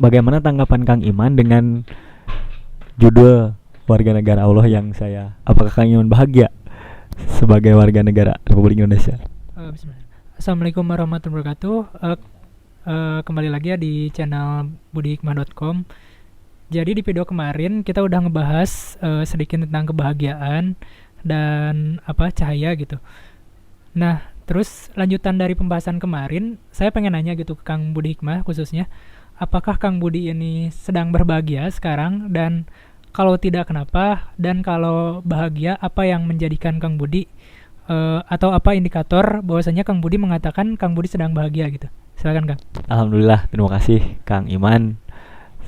bagaimana tanggapan Kang Iman dengan judul warga negara Allah yang saya? Apakah Kang Iman bahagia sebagai warga negara Republik Indonesia? Bismillah. Assalamualaikum warahmatullahi wabarakatuh. Kembali lagi ya di channel budihikmah.com. Jadi di video kemarin kita udah ngebahas sedikit tentang kebahagiaan dan cahaya gitu. Nah, terus lanjutan dari pembahasan kemarin, saya pengen nanya gitu ke Kang Budi Hikmah khususnya, apakah Kang Budi ini sedang berbahagia sekarang, dan kalau tidak kenapa, dan kalau bahagia apa yang menjadikan Kang Budi atau apa indikator bahwasanya Kang Budi mengatakan Kang Budi sedang bahagia gitu. Silakan Kang. Alhamdulillah, terima kasih Kang Iman.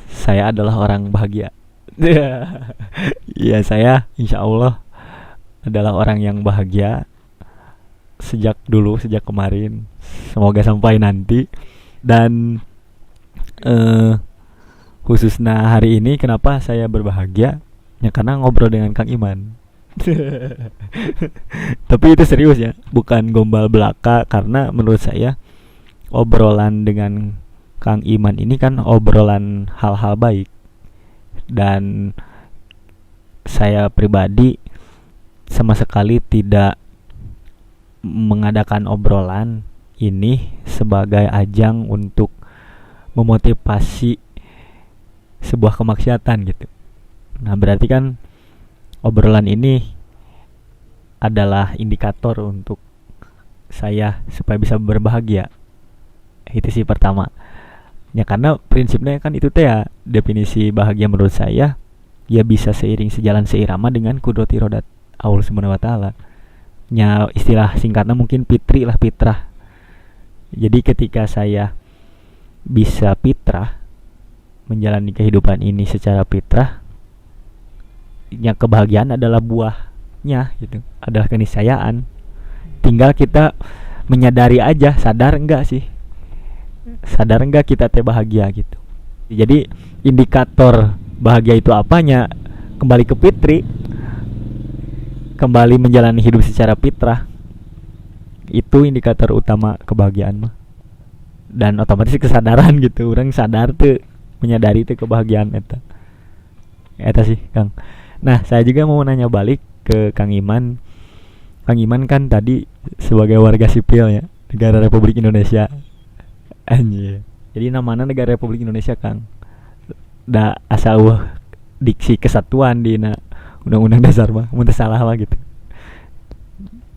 Saya adalah orang bahagia. Iya, saya insya Allah adalah orang yang bahagia sejak dulu, sejak kemarin. Semoga sampai nanti. Dan khususnya hari ini kenapa saya berbahagia? Ya karena ngobrol dengan Kang Iman. Tapi itu serius ya, bukan gombal belaka. Karena menurut saya obrolan dengan Kang Iman ini kan obrolan hal-hal baik. Dan saya pribadi sama sekali tidak mengadakan obrolan ini sebagai ajang untuk memotivasi sebuah kemaksiatan gitu. Nah, berarti kan obrolan ini adalah indikator untuk saya supaya bisa berbahagia. Itu sih pertama. Ya karena prinsipnya kan itu teh ya, definisi bahagia menurut saya ya bisa seiring sejalan seirama dengan kudrati rodat Allah Subhanahu wa taala. Ya istilah singkatnya mungkin fitri lah, fitrah. Jadi ketika saya bisa fitrah menjalani kehidupan ini secara fitrah, yang kebahagiaan adalah buahnya gitu, adalah keniscayaan. Tinggal kita menyadari aja, sadar enggak sih, sadar enggak kita teh bahagia gitu. Jadi indikator bahagia itu apanya? Kembali ke fitri, kembali menjalani hidup secara fitrah. Itu indikator utama kebahagiaan mah. Dan otomatis kesadaran gitu, orang sadar tuh, menyadari tuh kebahagiaan eta sih Kang. Nah, saya juga mau nanya balik ke Kang Iman. Kang Iman kan tadi sebagai warga sipil ya, negara Republik Indonesia. Anjir. Jadi namanya negara Republik Indonesia Kang. Da asal diksi kesatuan di Undang-Undang Dasar mah, mun salah mah gitu.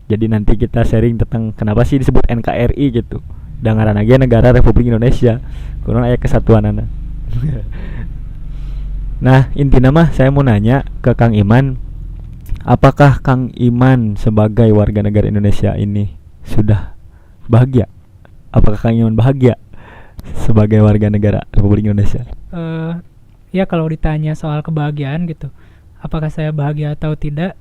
Jadi nanti kita sharing tentang kenapa sih disebut NKRI gitu. Dan ngaran lagi negara Republik Indonesia. Kurang aya kesatuanana. Nah, intinya mah saya mau nanya ke Kang Iman, apakah Kang Iman sebagai warga negara Indonesia ini sudah bahagia? Apakah Kang Iman bahagia sebagai warga negara Republik Indonesia? Ya kalau ditanya soal kebahagiaan gitu, apakah saya bahagia atau tidak?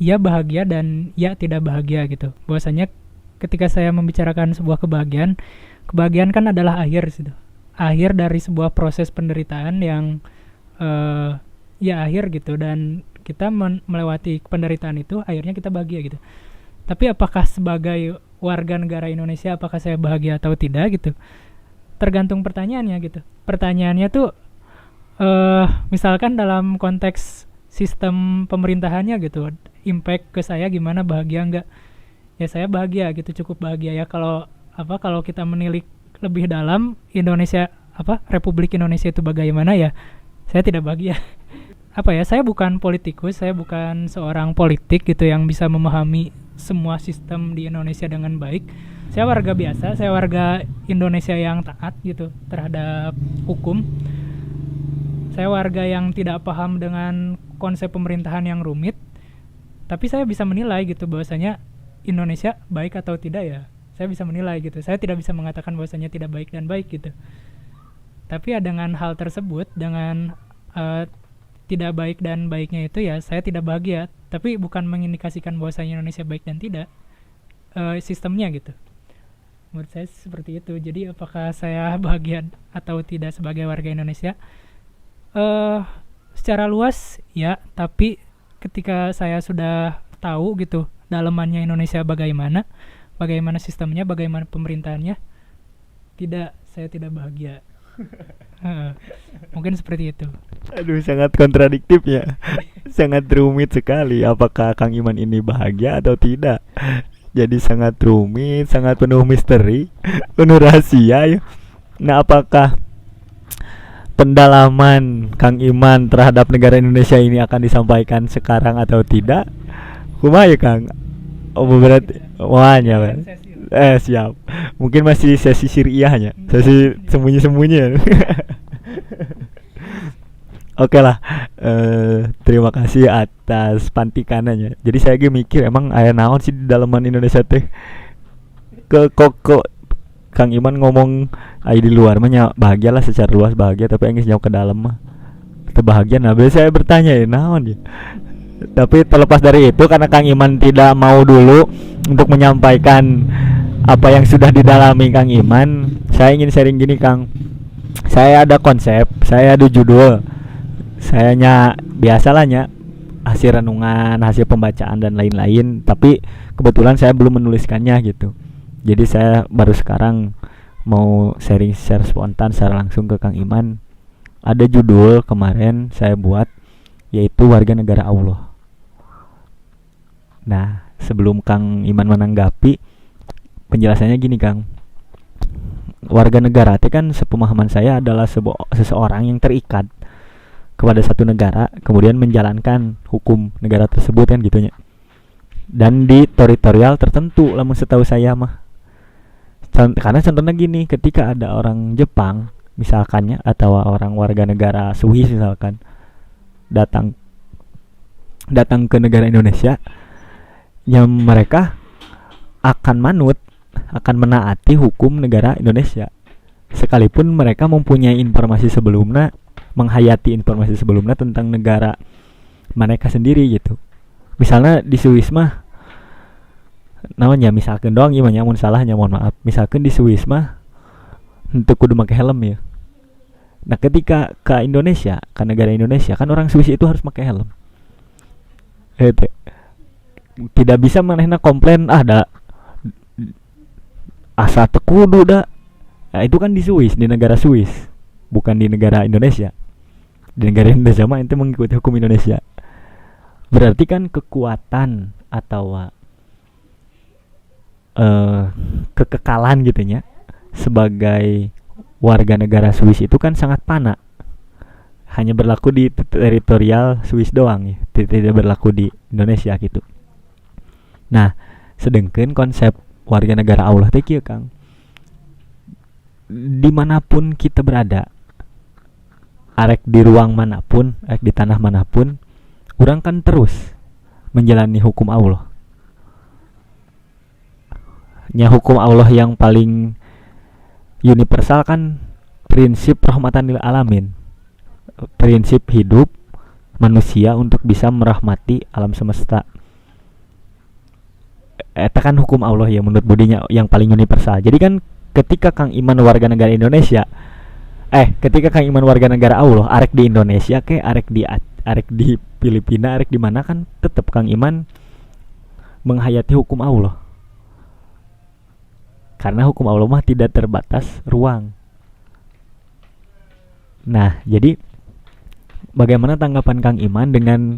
Ya bahagia dan ya tidak bahagia gitu. Bahwasanya ketika saya membicarakan sebuah kebahagiaan, kebahagiaan kan adalah akhir gitu. Akhir dari sebuah proses penderitaan yang ya akhir gitu, dan kita melewati penderitaan itu akhirnya kita bahagia gitu. Tapi apakah sebagai warga negara Indonesia apakah saya bahagia atau tidak gitu? Tergantung pertanyaannya gitu. Pertanyaannya tuh misalkan dalam konteks sistem pemerintahannya gitu, impact ke saya gimana, bahagia enggak? Ya saya bahagia gitu, cukup bahagia ya. Kalau kita menilik lebih dalam Indonesia Republik Indonesia itu bagaimana, ya saya tidak bahagia. Saya bukan politikus, saya bukan seorang politik gitu yang bisa memahami semua sistem di Indonesia dengan baik. Saya warga biasa, saya warga Indonesia yang taat gitu terhadap hukum. Saya warga yang tidak paham dengan konsep pemerintahan yang rumit. Tapi saya bisa menilai gitu bahwasanya Indonesia baik atau tidak, ya saya bisa menilai gitu. Saya tidak bisa mengatakan bahwasanya tidak baik dan baik gitu. Tapi ya dengan hal tersebut, dengan tidak baik dan baiknya itu, ya saya tidak bahagia. Tapi bukan mengindikasikan bahwasanya Indonesia baik dan tidak, sistemnya gitu. Menurut saya seperti itu. Jadi apakah saya bahagia atau tidak sebagai warga Indonesia? Secara luas ya, tapi ketika saya sudah tahu gitu dalamannya Indonesia bagaimana sistemnya, bagaimana pemerintahannya, saya tidak bahagia. Heeh. Mungkin seperti itu. Aduh, sangat kontradiktif ya. Sangat rumit sekali. Apakah Kang Iman ini bahagia atau tidak? Jadi sangat rumit, sangat penuh misteri, penuh rahasia ya. Nah, apakah pendalaman Kang Iman terhadap negara Indonesia ini akan disampaikan sekarang atau tidak? Kumaha ya Kang? Oh berarti wahnya kan. Siap. Mungkin masih sesi syiriahnya, sesi sembunyi-sembunyi. Oke lah, terima kasih atas pantikanannya. Jadi saya lagi mikir emang aya naon sih di dalaman Indonesia teh. Kok Kang Iman ngomong ai di luar mah bahagialah secara luas bahagia, tapi enggeus nyawa ke dalam mah teu bahagia. Nah, biasa saya bertanya ya naon ya. Tapi terlepas dari itu, karena Kang Iman tidak mau dulu untuk menyampaikan apa yang sudah didalami Kang Iman, saya ingin sharing gini Kang. Saya ada konsep, saya ada judul. Sayanya biasalahnya hasil renungan, hasil pembacaan dan lain-lain, tapi kebetulan saya belum menuliskannya gitu. Jadi saya baru sekarang mau sharing secara spontan secara langsung ke Kang Iman. Ada judul kemarin saya buat, yaitu Warga Negara Allah. Nah, sebelum Kang Iman menanggapi, penjelasannya gini Kang. Warga negara itu kan sepemahaman saya adalah seseorang yang terikat kepada satu negara, kemudian menjalankan hukum negara tersebut kan gitunya. Dan di teritorial tertentu, lamun setahu saya mah. Karena contohnya gini, ketika ada orang Jepang misalkannya, atau orang warga negara Swiss misalkan datang ke negara Indonesia, ya mereka akan menaati hukum negara Indonesia, sekalipun mereka mempunyai informasi sebelumnya, menghayati informasi sebelumnya tentang negara mereka sendiri gitu. Misalnya di Swiss mah namanya misalkan doang gimana, mun salahnya mohon maaf. Misalkan di Swiss mah untuk kudu pakai helm ya. Nah, ketika ke Indonesia, ke negara Indonesia, kan orang Swiss itu harus pakai helm. Tidak bisa manehna komplain ada asa tekudu dah. Nah, itu kan di Swiss, di negara Swiss, bukan di negara Indonesia. Di negara Indonesia mah itu mengikuti hukum Indonesia. Berarti kan kekuatan atau kekekalan gitunya sebagai warga negara Swiss itu kan sangat pana. Hanya berlaku di teritorial Swiss doang ya, tidak berlaku di Indonesia gitu. Nah, sedangkan konsep warga negara Allah teh kieu Kang. Dimanapun kita berada, arek di ruang manapun, arek di tanah manapun, orang kan terus menjalani hukum Allah. Nya hukum Allah yang paling universal kan prinsip rahmatan lil alamin. Prinsip hidup manusia untuk bisa merahmati alam semesta. Eta kan hukum Allah ya menurut budinya yang paling universal. Jadi kan ketika Kang Iman warga negara Indonesia, ketika Kang Iman warga negara Allah, arek di Indonesia arek di Filipina, arek di mana, kan tetap Kang Iman menghayati hukum Allah. Karena hukum Allah mah tidak terbatas ruang. Nah, jadi bagaimana tanggapan Kang Iman dengan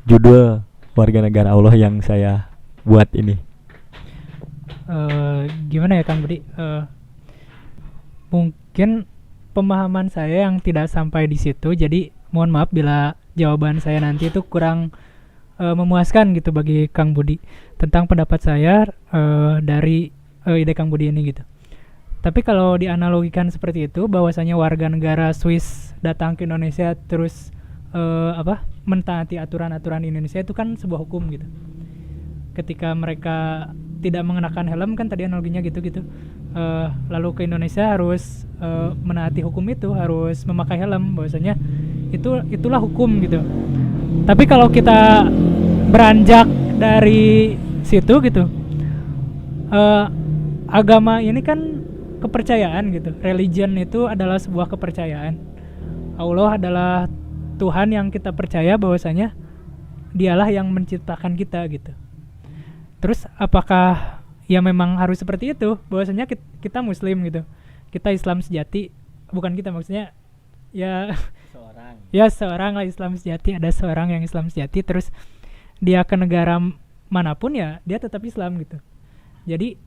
judul warga negara Allah yang saya buat ini? Gimana ya Kang Budi? Mungkin pemahaman saya yang tidak sampai di situ, jadi mohon maaf bila jawaban saya nanti itu kurang memuaskan gitu bagi Kang Budi tentang pendapat saya dari ide Kang Budi ini gitu. Tapi kalau dianalogikan seperti itu, bahwasanya warga negara Swiss datang ke Indonesia terus mentaati aturan-aturan Indonesia, itu kan sebuah hukum gitu. Ketika mereka tidak mengenakan helm, kan tadi analoginya gitu lalu ke Indonesia harus menaati hukum itu, harus memakai helm, bahwasanya itulah hukum gitu. Tapi kalau kita beranjak dari situ gitu, agama ini kan kepercayaan gitu. Religion itu adalah sebuah kepercayaan. Allah adalah Tuhan yang kita percaya bahwasanya dialah yang menciptakan kita gitu. Terus apakah ya memang harus seperti itu, bahwasanya kita muslim gitu, kita Islam sejati, bukan kita maksudnya ya Seorang. ya seorang lah Islam sejati, ada seorang yang Islam sejati terus dia ke negara manapun ya dia tetap Islam gitu. Jadi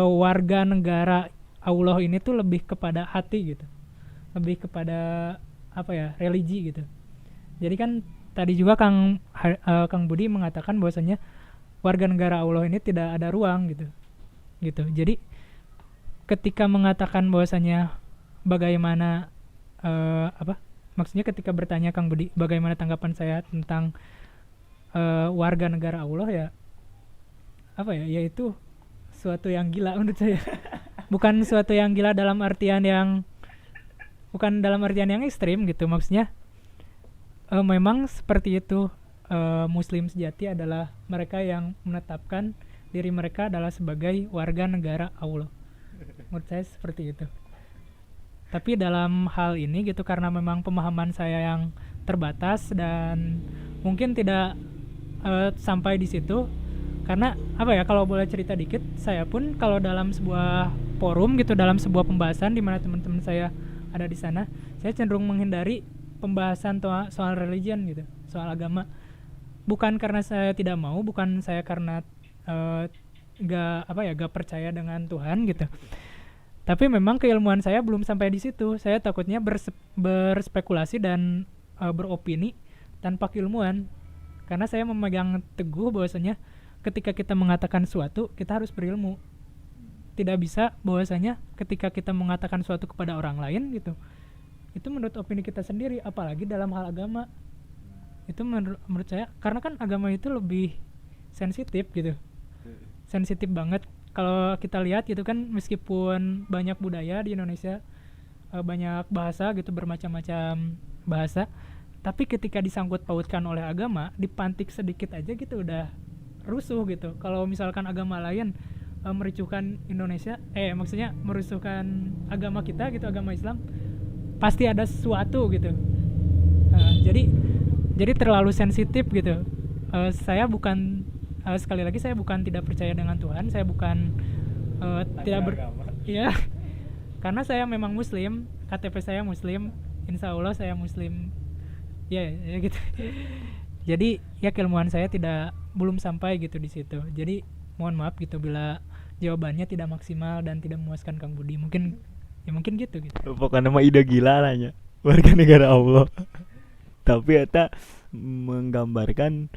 warga negara Allah ini tuh lebih kepada hati gitu, lebih kepada apa ya, religi gitu. Jadi kan tadi juga Kang Budi mengatakan bahwasanya warga negara Allah ini tidak ada ruang gitu. Jadi ketika mengatakan bahwasanya bagaimana maksudnya ketika bertanya Kang Budi bagaimana tanggapan saya tentang warga negara Allah ya yaitu suatu yang gila menurut saya. Bukan suatu yang gila dalam artian yang ekstrim gitu, maksudnya memang seperti itu. Muslim sejati adalah mereka yang menetapkan diri mereka adalah sebagai warga negara Allah. Menurut saya seperti itu. Tapi dalam hal ini gitu, karena memang pemahaman saya yang terbatas dan mungkin tidak sampai di situ, karena kalau boleh cerita dikit, saya pun kalau dalam sebuah forum gitu, dalam sebuah pembahasan di mana teman-teman saya ada di sana, saya cenderung menghindari pembahasan soal religion gitu, soal agama. Bukan karena saya tidak mau, bukan saya karena gak percaya dengan Tuhan gitu. Tapi memang keilmuan saya belum sampai di situ. Saya takutnya berspekulasi dan beropini tanpa keilmuan. Karena saya memegang teguh bahwasanya ketika kita mengatakan suatu, kita harus berilmu. Tidak bisa bahwasanya ketika kita mengatakan suatu kepada orang lain gitu, itu menurut opini kita sendiri, apalagi dalam hal agama. Itu menurut saya, karena kan agama itu lebih sensitif gitu. Sensitif banget. Kalau kita lihat gitu kan, meskipun banyak budaya di Indonesia, banyak bahasa gitu, bermacam-macam bahasa, tapi ketika disangkut pautkan oleh agama, dipantik sedikit aja gitu udah rusuh gitu. Kalau misalkan agama lain mericuhkan Indonesia, maksudnya merusuhkan agama kita gitu, agama Islam, pasti ada sesuatu gitu. Jadi terlalu sensitif gitu. Saya bukan sekali lagi, saya bukan tidak percaya dengan Tuhan, saya bukan ya, karena saya memang Muslim, KTP saya Muslim, insya Allah saya Muslim, ya gitu. Jadi ya keilmuan saya belum sampai gitu di situ. Jadi mohon maaf gitu bila jawabannya tidak maksimal dan tidak memuaskan Kang Budi. Mungkin gitu. Pokoknya mah ide gila lahnya warga negara Allah. Tapi eta menggambarkan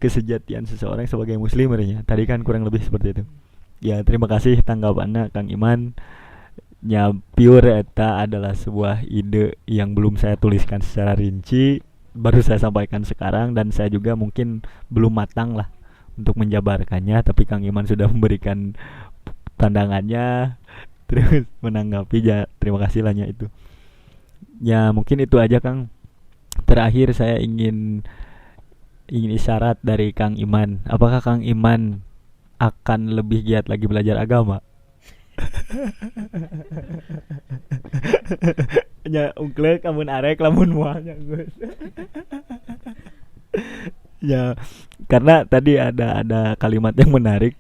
kesejatian seseorang sebagai muslim ya. Tadi kan kurang lebih seperti itu. Ya, terima kasih tanggapannya Kang Iman. Ya, pure eta adalah sebuah ide yang belum saya tuliskan secara rinci, baru saya sampaikan sekarang, dan saya juga mungkin belum matang lah untuk menjabarkannya, tapi Kang Iman sudah memberikan pandangannya terus menanggapi. Ya, terima kasih lahnya itu. Ya, mungkin itu aja Kang. Terakhir saya ingin isyarat dari Kang Iman. Apakah Kang Iman akan lebih giat lagi belajar agama? Ya ungklek amun arek lamun moal geus. Ya, karena tadi ada kalimat yang menarik.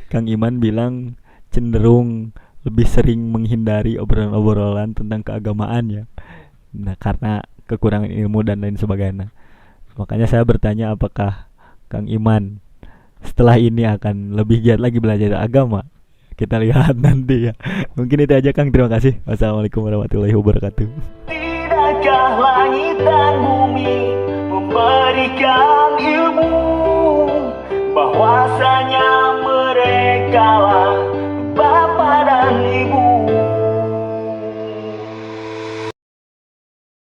Kang Iman bilang cenderung lebih sering menghindari obrolan-obrolan tentang keagamaan ya. Nah, karena kekurangan ilmu dan lain sebagainya. Makanya saya bertanya, apakah Kang Iman setelah ini akan lebih giat lagi belajar agama? Kita lihat nanti ya. Mungkin itu aja Kang, terima kasih. Wassalamualaikum warahmatullahi wabarakatuh. Tidakkah langit dan bumi memberikan ilmu bahwasanya mereka